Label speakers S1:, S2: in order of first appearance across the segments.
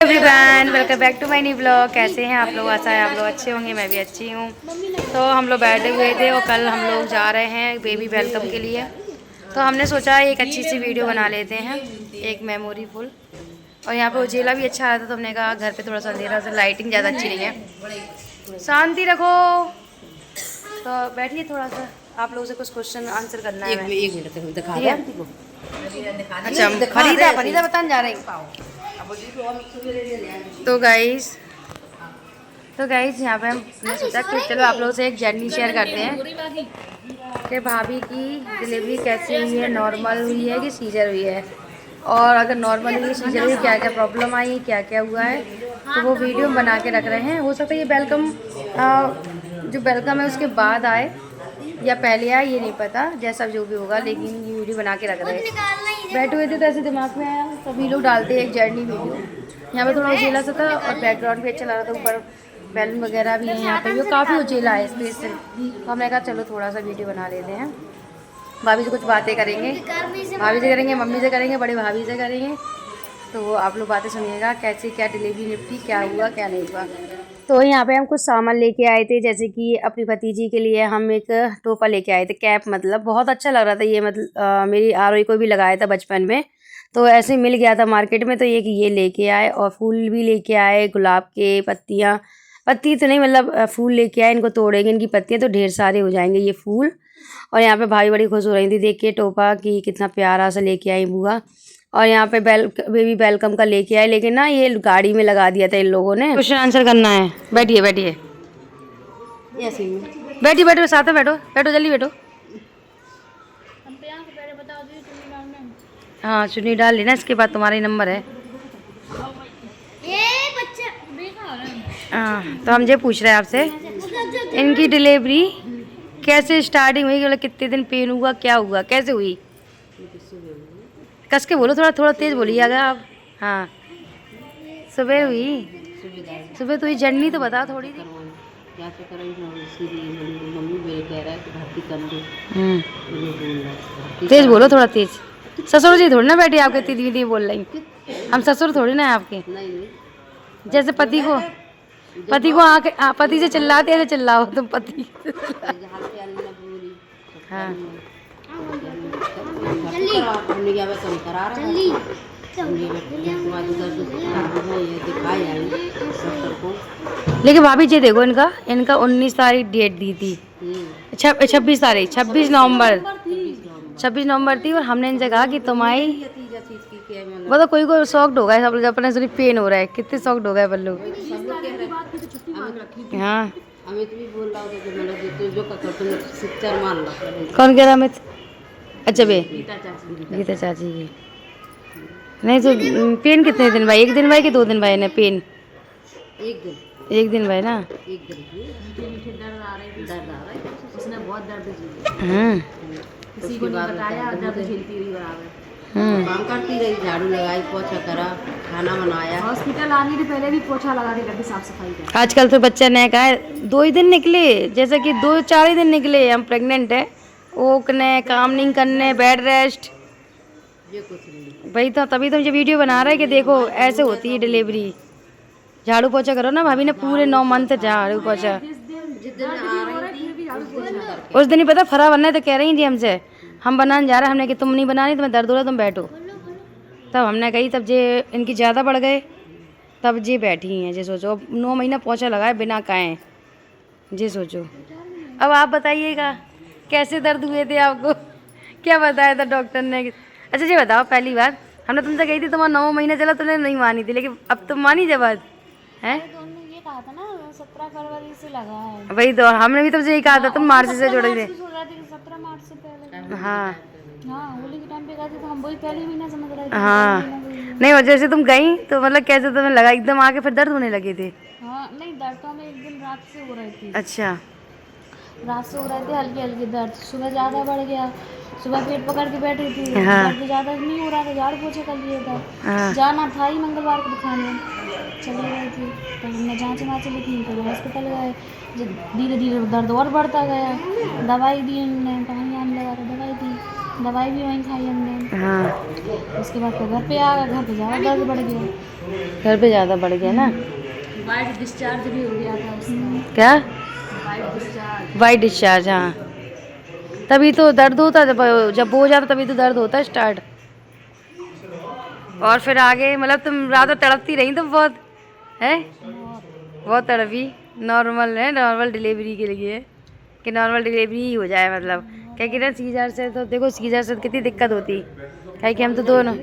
S1: Everyone, welcome back to my new blog. कैसे हैं आप लोग? आशा है आप लोग अच्छे होंगे, मैं भी अच्छी हूँ। तो हम लोग बैठे हुए थे और कल हम लोग जा रहे हैं बेबी वेलकम के लिए। तो हमने सोचा एक अच्छी सी वीडियो बना लेते हैं, एक मेमोरी फुल। और यहाँ पे उजेला भी अच्छा आया था, तो हमने कहा घर पे थोड़ा सा अंधेरा से लाइटिंग ज़्यादा अच्छी नहीं है। शांति रखो। तो बैठिए थोड़ा सा, आप लोगों से कुछ क्वेश्चन आंसर करना है।
S2: एक मिनट दिखा
S1: ठीक है। अच्छा, फरीदा बताने जा रहे हैं। तो गाइस यहाँ पे हमने सोचा कि चलो आप लोगों से एक जर्नी शेयर करते हैं कि भाभी की डिलीवरी कैसी हुई है, नॉर्मल हुई है कि सीजर हुई है, और अगर नॉर्मल हुई सीजर हुई क्या क्या प्रॉब्लम आई, क्या क्या हुआ है। तो वो वीडियो हम बना के रख रहे हैं। हो सकता है ये वेलकम जो वेलकम है उसके बाद आए या पहले आए, ये नहीं पता, जैसा जो भी होगा, लेकिन ये वीडियो बना के रख रहे हैं। बैठे हुए थे तो ऐसे दिमाग में आया, सभी लोग डालते हैं एक जर्नी वीडियो। यहाँ पे थोड़ा उजेला सा था और बैकग्राउंड भी अच्छा लग रहा था, ऊपर बैलून वगैरह भी है यहाँ पे, वो काफ़ी उजेला है स्पेस से। तो हमने कहा चलो थोड़ा सा वीडियो बना लेते हैं। भाभी से कुछ बातें करेंगे, भाभी से करेंगे, मम्मी से करेंगे, बड़े भाभी से करेंगे। तो आप लोग बातें सुनिएगा, कैसे क्या डिलीवरी निपटी, क्या हुआ क्या नहीं हुआ। तो यहाँ पे हम कुछ सामान लेके आए थे, जैसे कि अपनी भतीजी के लिए हम एक टोपा लेके आए थे, कैप, मतलब बहुत अच्छा लग रहा था ये, मतलब मेरी आरोही को भी लगाया था बचपन में, तो ऐसे मिल गया था मार्केट में। तो ये लेके आए, और फूल भी लेके आए, गुलाब के पत्ती तो नहीं, मतलब फूल लेके आए। इनको तोड़ेंगे, इनकी पत्तियाँ तो ढेर सारे हो जाएंगे ये फूल। और यहाँ पे भाभी बड़ी खुश हो रही थी देख के टोपा कि कितना प्यारा सा लेके आई बुआ। और यहाँ पे बेबी वेलकम का लेके आए, लेकिन ना ये गाड़ी में लगा दिया था इन लोगों ने। क्वेश्चन आंसर करना है, बैठिए बैठिए बैठिए बैठो, साथ में बैठो, बैठो जल्दी बैठो। हाँ चुन्नी डाल लेना, इसके बाद तुम्हारा ही नंबर है। हाँ तो हम ये पूछ रहे हैं आपसे, इनकी डिलीवरी कैसे स्टार्टिंग हुई, मतलब कितने दिन पेन हुआ, क्या हुआ, कैसे हुई? कस के बोलो, थोड़ा थोड़ा तेज बोलिएगा आप। हाँ सुबह हुई, सुबह तो ये जर्नी तो बता थोड़ी सी। तेज बोलो, थोड़ा तेज। ससुर जी थोड़ी ना बैठे आपके, दीदी दीदी बोल रही, हम ससुर थोड़ी ना है आपके। जैसे पति को आके पति से चिल्लाते ऐसे चिल्लाओ तुम पति। हाँ लेकिन भाभी जी देखो, इनका 19 तारीख डेट दी थी, 26 तारीख, 26 नवंबर थी। और हमने इनसे कहा कि तुम्हारी वो तो कोई शॉक्ड होगा, सब लोग अपने सिर्फ पेन हो रहा है, कितने शॉक्ड हो गए बल्लू। हाँ
S2: अमित भी बोल रहा होगा कि मतलब जो सिक्चर मान लो।
S1: कौन कह रहा अमित? अच्छा बे गीता चाची की नहीं। तो पेन कितने दिन भाई, 1 दिन भाई कि 2 दिन भाई ने पेन? 1 दिन भाई ना।
S2: दर्द आ रहा है, उसने बहुत दर्द झेला।
S1: हाँ
S2: किसी को नहीं बताया, दर्द झेलती रही बराबर। काम करती रही, झाड़ू लगाई, पोछा करा, खाना बनाया। हॉस्पिटल आने के पहले भी पोछा लगा के करके साफ सफाई करा।
S1: आजकल तो बच्चा ने कहा है 2 ही दिन निकले, जैसे कि 2-4 ही दिन निकले, हम प्रेग्नेंट है, ओकने काम नहीं करने, बेड रेस्ट,
S2: ये कुछ नहीं
S1: भाई। तो तभी तो मुझे वीडियो बना रहा है कि देखो ऐसे होती है डिलीवरी। झाड़ू पोछा करो ना, भाभी ने पूरे 9 मंथ झाड़ू पोछा। उस दिन ही पता फरा बनना है, तो कह रही थी हमसे, हम बनाने जा रहे हैं, हमने कि तुम नहीं बनानी, तुम्हें दर्द हो रहा है तुम बैठो। तब हमने कही, तब जे इनकी ज़्यादा बढ़ गए, तब जे बैठी हैं। जे सोचो अब 9 महीना पोछा लगाए बिना खाए, जे सोचो। अब आप बताइएगा कैसे दर्द हुए थे आपको, क्या बताया था डॉक्टर ने? अच्छा जी बताओ, पहली बार हमने तुमसे कही थी तुम्हारा 9 महीना चला, तुमने नहीं मानी थी, लेकिन अब तुम मानी जब बात है।
S3: ये कहा था ना 17 फरवरी से लगा है।
S1: वही तो हमने भी तुमसे यही कहा था, तुम मार्च से जोड़े थे।
S3: 17 मार्च से पहले।
S1: हाँ
S3: होली के टाइम पे गए थे, तो हम वही पहले महीना समझ रहे थे।
S1: हाँ नहीं, और जैसे तुम गई तो मतलब कैसे तुम्हें लगा एकदम आके फिर दर्द होने लगे थे?
S3: हाँ नहीं, दर्द तो हमें एक दिन रात से हो रही थी।
S1: अच्छा,
S3: रात से हो रहे थे हल्की हल्की दर्द, सुबह ज़्यादा बढ़ गया, सुबह पेट पकड़ के बैठी थी।
S1: हाँ।
S3: दर्द ज़्यादा नहीं हो रहा था, झाड़ू पोछे कर लिए था।
S1: हाँ।
S3: जाना था ही मंगलवार को दिखाने, चली गई थी। तो हमने जाँच लिखी, फिर हॉस्पिटल गए। धीरे धीरे दर्द और बढ़ता गया, दवाई दी उन्होंने, पानी आने लगा तो दवाई दी, दवाई भी वहीं खाई हमने।
S1: हाँ,
S3: उसके बाद फिर घर पे आ गए, घर पे ज़्यादा दर्द बढ़ गया।
S1: घर पे ज़्यादा बढ़ गया ना।
S2: वाइट डिस्चार्ज भी हो गया था उसका।
S1: क्या?
S2: White discharge.
S1: वाइट डिस्चार्ज, हाँ। तभी तो दर्द होता है, जब वो हो जाता तभी तो दर्द होता है स्टार्ट। और फिर आगे मतलब तुम रात में तड़पती रही तुम बहुत, है? बहुत तड़पी। नॉर्मल है, नॉर्मल डिलीवरी के लिए कि नॉर्मल डिलीवरी ही हो जाए, मतलब क्या कि ना सीजर से तो देखो, सीजर से कितनी दिक्कत होती है कि हम तो दोनों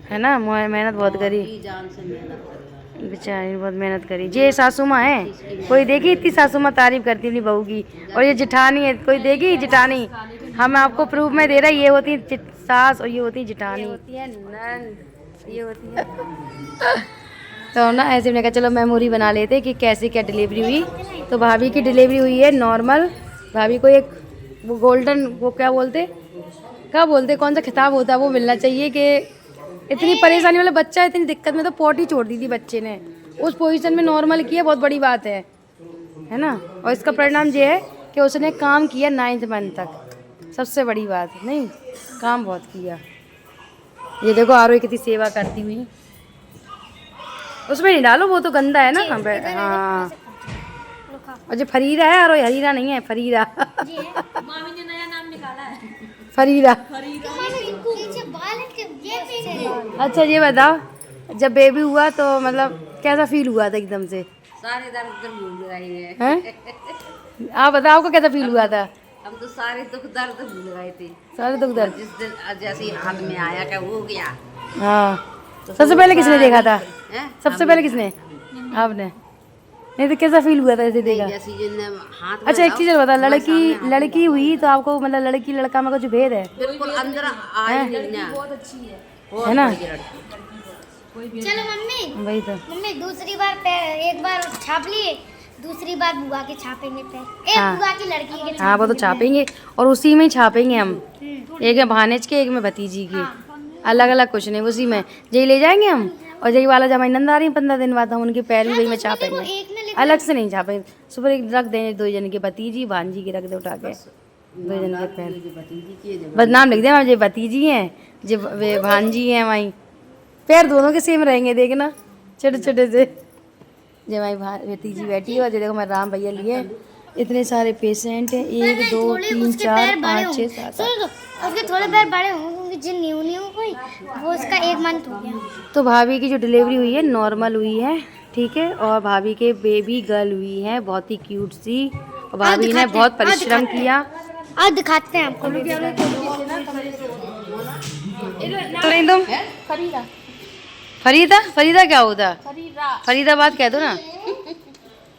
S1: है ना, मेहनत बहुत करी,
S2: जान से मेहनत करी।
S1: बेचारी बहुत मेहनत करी। ये सासू माँ है, कोई देखी इतनी सासू माँ तारीफ करती अपनी बहू की, और ये जिठानी है, कोई देखी जिठानी? हम आपको प्रूफ में दे रहे हैं, ये होती है सास और ये होती है जिठानी, होती है नन, ये होती है तो ना ऐसे मैंने कहा चलो मेमोरी बना लेते कि कैसे क्या डिलीवरी हुई। तो भाभी की डिलीवरी हुई है नॉर्मल। भाभी को एक वो गोल्डन, वो क्या बोलते कौन सा खिताब होता है वो मिलना चाहिए कि इतनी परेशानी वाला बच्चा, इतनी दिक्कत में तो पोटी छोड़ दी थी बच्चे ने, उस पोजीशन में नॉर्मल किया, बहुत बड़ी बात है ना। और इसका परिणाम ये है कि उसने काम किया 9th मंथ तक, सबसे बड़ी बात नहीं, काम बहुत किया। ये देखो आरोही कितनी सेवा करती हुई, उसमें नहीं डालो, वो तो गंदा है ना। हाँ, और जो फरीदा है, आरोही हरीरा नहीं है, फरीदा
S3: मामी ने नया नाम निकाला है,
S1: फरीदा।
S3: फरीदा।
S1: अच्छा ये बताओ, जब बेबी हुआ तो मतलब कैसा फील हुआ था एकदम से?
S2: सारे दर्द भूल गए हैं।
S1: हैं? आप बताओ आपको कैसा फील हुआ था?
S2: हम तो सारे दुख दर्द भूल गए थे।
S1: सारे दुख दर्द?
S2: जिस दिन जैसे ही हाथ में आया क्या हो गया।
S1: हाँ, सबसे पहले किसने देखा था?
S2: हैं?
S1: सबसे पहले किसने? आपने? नहीं तो कैसा फील हुआ था ऐसे देखा?
S2: जैसे जिनने हाथ में
S1: अच्छा एक चीज बता,
S2: हमारे सामने
S1: लड़की हुई तो आपको मतलब लड़की लड़का में कुछ भेद है?
S2: बिल्कुल अंदर आए नहीं ना।
S3: बहुत अच्छी है।
S1: है ना?
S3: चलो मम्मी,
S1: वही तो।
S3: मम्मी दूसरी बार एक बार छाप लिए, दूसरी बार बुआ के छापेंगे पैर, एक
S1: हाँ।
S3: बुआ की लड़की के
S1: हाँ वो तो छापेंगे, और उसी में ही छापेंगे हम, एक में भानेज के, एक में भतीजी की, अलग अलग कुछ नहीं, उसी में यही ले जाएंगे हम। और यही वाला जब हमारी नंद आ रही है 15 दिन बाद, हम उनके पैर भी वही में छापेंगे, अलग से नहीं छापेंगे। सुबह एक रख देंगे 2 जन के, भतीजी भांजी के रख दे उठा के, 2 जन के पैर, बस नाम लिख दे, ये भतीजी हैं, जे वे भांजी हैं, वहीं पैर दोनों के सेम रहेंगे, देखना छोटे छोटे से। जब हमारी भतीजी बैठी है, और देखो मैं राम भैया लिए, इतने सारे पेशेंट हैं, 1 2 3 4 5 6 7 8।
S3: उसके थोड़े पैर बड़े होंगे, जिन न्यू कोई वो उसका 1 मंथ हो गया।
S1: तो भाभी की जो डिलीवरी हुई है नॉर्मल हुई है, ठीक है, और भाभी के बेबी गर्ल हुई है, बहुत ही क्यूट सी, और भाभी ने बहुत परिश्रम किया।
S3: आज दिखाते हैं आपको।
S1: तो नहीं तुम
S3: फरीदा,
S1: फरीदा, फरीदा क्या होता?
S3: फरीदा,
S1: फरीदाबाद कह दो ना।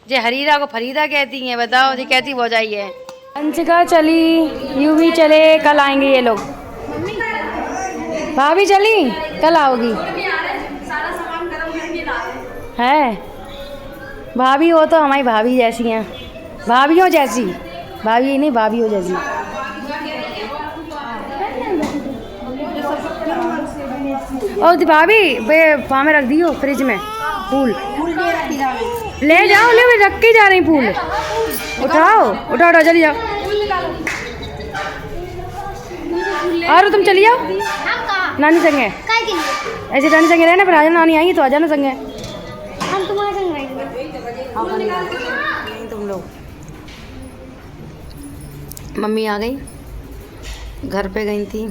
S1: जे हरीरा को फरीदा कहती हैं, बताओ जी कैसी हो जाई है। अंशिका चली, यूं भी चले, कल आएंगे ये लोग। भाभी चली, कल आओगी? है भाभी हो तो हमारी भाभी जैसी हैं, भाभीयों जैसी, भाभी नहीं भाभीयों जैसी। और भाभी वहाँ में रख दियो फ्रिज में फूल, ले जाओ, ले रख के जा रही फूल, उठाओ उठाओ उठाओ, जल्दी जाओ। और तुम चली जाओ नानी संगे, ऐसे नानी संगे रहना, फिर आ जाना, नानी आएंगी तो आ जाना संगे,
S3: हम तुम्हारे संग रहेंगे।
S1: तुम लोग। मम्मी आ गई, घर पे गई थी,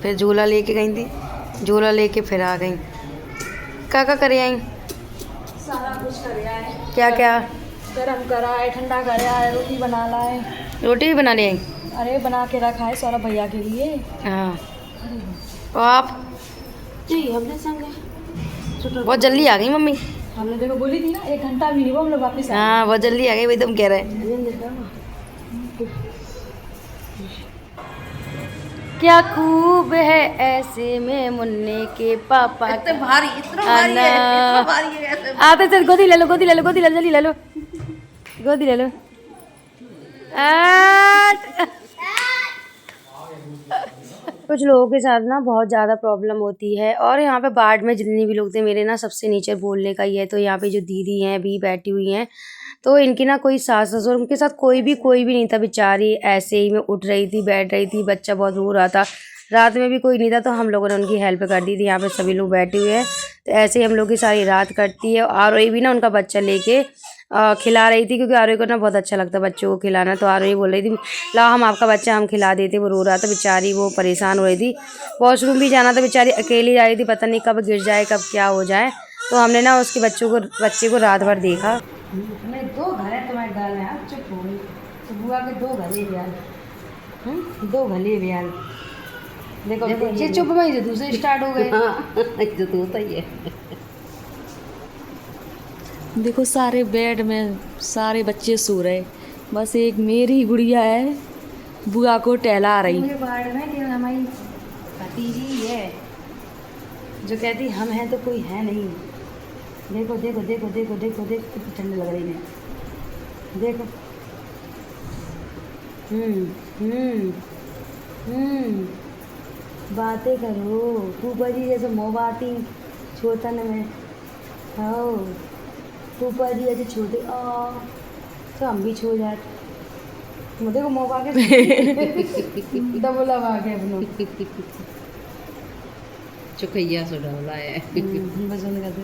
S1: फिर झूला लेके गई थी, झूला लेके फिर आ गई। क्या करे आई?
S3: सारा कुछ कर आए,
S1: क्या क्या?
S3: गरम करा है, ठंडा करा है, रोटी बना ला है।
S1: रोटी भी बना ले आई?
S3: अरे बना के रखा है सौरभ भैया के लिए।
S1: हाँ, और आप?
S2: जी हमने संग
S1: बहुत जल्दी आ गई मम्मी।
S3: हमने देखो बोली थी ना 1 घंटा भी नहीं हुआ हम लोग वापस आए।
S1: हाँ बहुत जल्दी आ गई भाई, तुम कह रहे। क्या खूब है ऐसे में मुन्ने के पापा,
S2: इतने भारी, इतना भारी है, इतना भारी है ऐसे।
S1: आते चल, गोदी ले लो, गोदी ले लो, गोदी ले लो, जल्दी ले लो, गोदी ले लो। कुछ लोगों के साथ ना बहुत ज़्यादा प्रॉब्लम होती है। और यहाँ पे वार्ड में जितने भी लोग थे मेरे ना सबसे नीचे बोलने का ही है। तो यहाँ पे जो दीदी हैं भी बैठी हुई हैं, तो इनकी ना कोई सास ससुर उनके साथ कोई भी नहीं था। बेचारी ऐसे ही में उठ रही थी, बैठ रही थी, बच्चा बहुत रो रहा था, रात में भी कोई नहीं था, तो हम लोगों ने उनकी हेल्प कर दी थी। यहाँ पे सभी लोग बैठे हुए हैं, तो ऐसे ही हम लोग की सारी रात कटती है। आरोही भी ना उनका बच्चा लेके खिला रही थी, क्योंकि आरोही को ना बहुत अच्छा लगता है बच्चों को खिलाना। तो आरोही बोल रही थी लाओ हम आपका बच्चा हम खिला देते। वो रो रहा था बेचारी, वो परेशान हो रही थी। वॉशरूम भी जाना था, बेचारी अकेली जा रही थी, पता नहीं कब गिर जाए कब क्या हो जाए। तो हमने ना उसके बच्चे को रात भर देखा। तुम्हें 2 घर है तुम्हारे गाल में, आप चुप हो गई। तो बुआ के 2 गले ब्याल, 2 गले ब्याल। देखो ये चुप में जो दूसरे स्टार्ट हो गए।
S2: जो तो होता ही है।
S3: देखो सारे बेड में सारे बच्चे सो रहे, बस एक मेरी गुड़िया है बुआ को टहला रही।
S1: मुझे बाहर में कि हमारी भतीजी है जो कहती हम हैं तो कोई है नहीं। देखो देखो देखो देखो देखो देखो कितनी ठंड लग रही है, देखो। बातें करो फूफा जी जैसे मोबाती छोटन में हो। फूफा जी ऐसे छोटे तो हम भी छो जाते। देखो मोबा के डबल आ गए अपनों।
S2: चुकैया से डबला है।
S1: पसंद करते